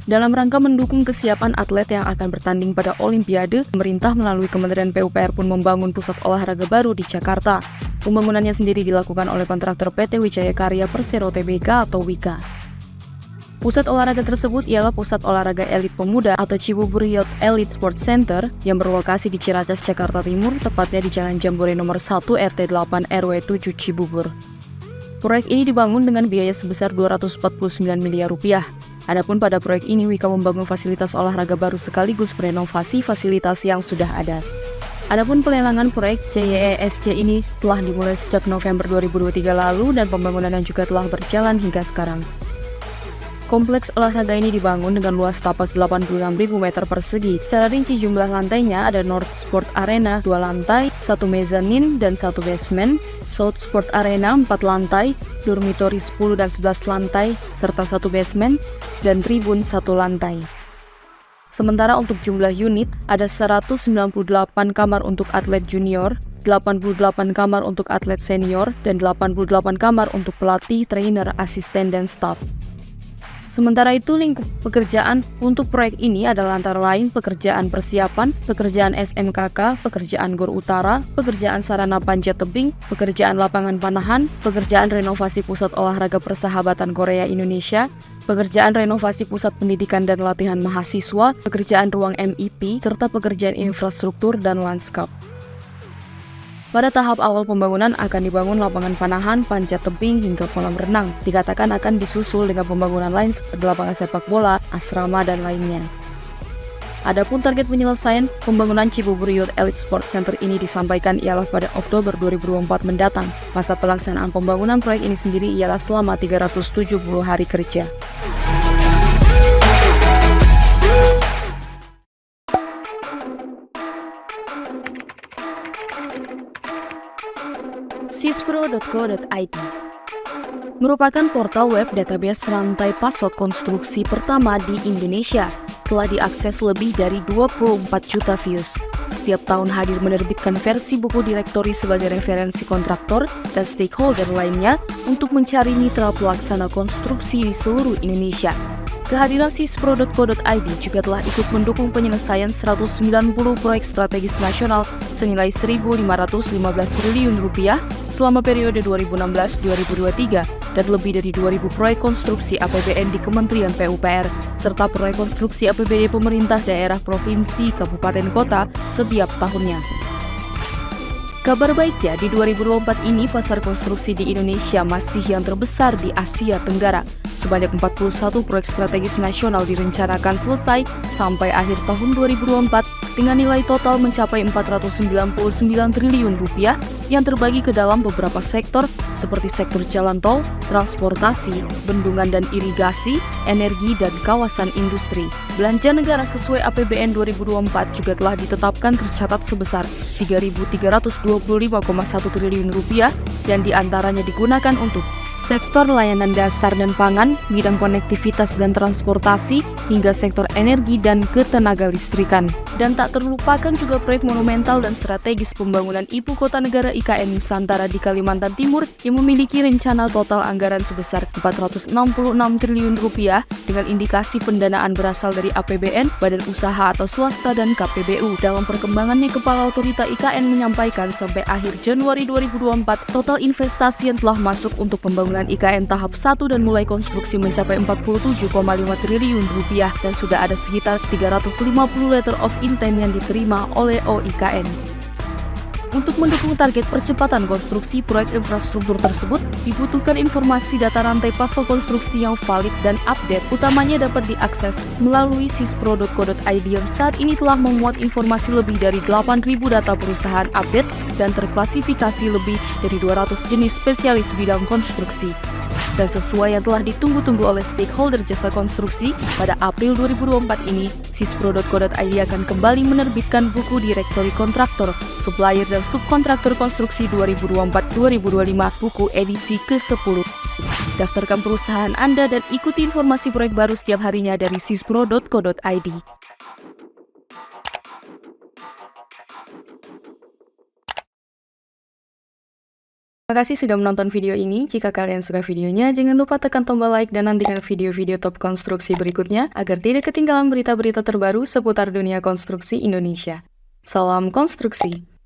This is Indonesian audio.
Dalam rangka mendukung kesiapan atlet yang akan bertanding pada Olimpiade, pemerintah melalui Kementerian PUPR pun membangun pusat olahraga baru di Jakarta. Pembangunannya sendiri dilakukan oleh kontraktor PT Wijaya Karya Persero Tbk atau WIKA. Pusat olahraga tersebut ialah Pusat Olahraga Elit Pemuda atau Cibubur Youth Elite Sports Center yang berlokasi di Ciracas, Jakarta Timur, tepatnya di Jalan Jambore nomor 1 RT 8 RW 7 Cibubur. Proyek ini dibangun dengan biaya sebesar Rp249 miliar. Adapun pada proyek ini, WIKA membangun fasilitas olahraga baru sekaligus merenovasi fasilitas yang sudah ada. Adapun pelelangan proyek CYESC ini telah dimulai sejak November 2023 lalu dan pembangunannya juga telah berjalan hingga sekarang. Kompleks olahraga ini dibangun dengan luas tapak 86.000 meter persegi. Secara rinci jumlah lantainya ada North Sport Arena 2 lantai, 1 mezanin dan 1 basement, South Sport Arena 4 lantai, dormitory 10 dan 11 lantai, serta 1 basement, dan tribun 1 lantai. Sementara untuk jumlah unit, ada 198 kamar untuk atlet junior, 88 kamar untuk atlet senior, dan 88 kamar untuk pelatih, trainer, asisten, dan staf. Sementara itu, lingkup pekerjaan untuk proyek ini adalah antara lain pekerjaan persiapan, pekerjaan SMKK, pekerjaan GOR Utara, pekerjaan sarana panjat tebing, pekerjaan lapangan panahan, pekerjaan renovasi pusat olahraga persahabatan Korea Indonesia, pekerjaan renovasi pusat pendidikan dan latihan mahasiswa, pekerjaan ruang MIP, serta pekerjaan infrastruktur dan lanskap. Pada tahap awal pembangunan akan dibangun lapangan panahan, panjat tebing, hingga kolam renang. Dikatakan akan disusul dengan pembangunan lain seperti lapangan sepak bola, asrama, dan lainnya. Adapun target penyelesaian pembangunan Cibubur Youth Elite Sports Center ini disampaikan ialah pada Oktober 2024 mendatang. Masa pelaksanaan pembangunan proyek ini sendiri ialah selama 370 hari kerja. sispro.co.id merupakan portal web database rantai password konstruksi pertama di Indonesia. Telah diakses lebih dari 24 juta views. Setiap tahun hadir menerbitkan versi buku direktori sebagai referensi kontraktor dan stakeholder lainnya untuk mencari mitra pelaksana konstruksi di seluruh Indonesia. Kehadiran sispro.co.id juga telah ikut mendukung penyelesaian 190 proyek strategis nasional senilai Rp1.515 triliun selama periode 2016-2023 dan lebih dari 2.000 proyek konstruksi APBN di Kementerian PUPR serta proyek konstruksi APBD pemerintah daerah, provinsi, kabupaten, kota setiap tahunnya. Kabar baiknya, di 2024 ini pasar konstruksi di Indonesia masih yang terbesar di Asia Tenggara. Sebanyak 41 proyek strategis nasional direncanakan selesai sampai akhir tahun 2024 dengan nilai total mencapai Rp499 triliun yang terbagi ke dalam beberapa sektor seperti sektor jalan tol, transportasi, bendungan dan irigasi, energi, dan kawasan industri. Belanja negara sesuai APBN 2024 juga telah ditetapkan tercatat sebesar Rp3.325,1 triliun dan diantaranya digunakan untuk sektor layanan dasar dan pangan, bidang konektivitas dan transportasi, hingga sektor energi dan ketenaga listrikan. Dan tak terlupakan juga proyek monumental dan strategis pembangunan Ibu Kota Negara IKN Nusantara di Kalimantan Timur yang memiliki rencana total anggaran sebesar Rp466 triliun dengan indikasi pendanaan berasal dari APBN, badan usaha atau swasta, dan KPBU. Dalam perkembangannya, Kepala Otorita IKN menyampaikan sampai akhir Januari 2024, total investasi yang telah masuk untuk pembangunan IKN tahap 1 dan mulai konstruksi mencapai Rp47,5 triliun dan sudah ada sekitar 350 letter of intent yang diterima oleh OIKN. Untuk mendukung target percepatan konstruksi proyek infrastruktur tersebut, dibutuhkan informasi data rantai password konstruksi yang valid dan update. Utamanya dapat diakses melalui sispro.co.id yang saat ini telah memuat informasi lebih dari 8.000 data perusahaan update dan terklasifikasi lebih dari 200 jenis spesialis bidang konstruksi. Dan sesuai yang telah ditunggu-tunggu oleh stakeholder jasa konstruksi, pada April 2024 ini, sispro.co.id akan kembali menerbitkan buku direktori kontraktor, supplier, dan subkontraktor konstruksi 2024-2025, buku edisi ke-10. Daftarkan perusahaan Anda dan ikuti informasi proyek baru setiap harinya dari sispro.co.id. Terima kasih sudah menonton video ini. Jika kalian suka videonya, jangan lupa tekan tombol like dan nantikan video-video top konstruksi berikutnya agar tidak ketinggalan berita-berita terbaru seputar dunia konstruksi Indonesia. Salam konstruksi!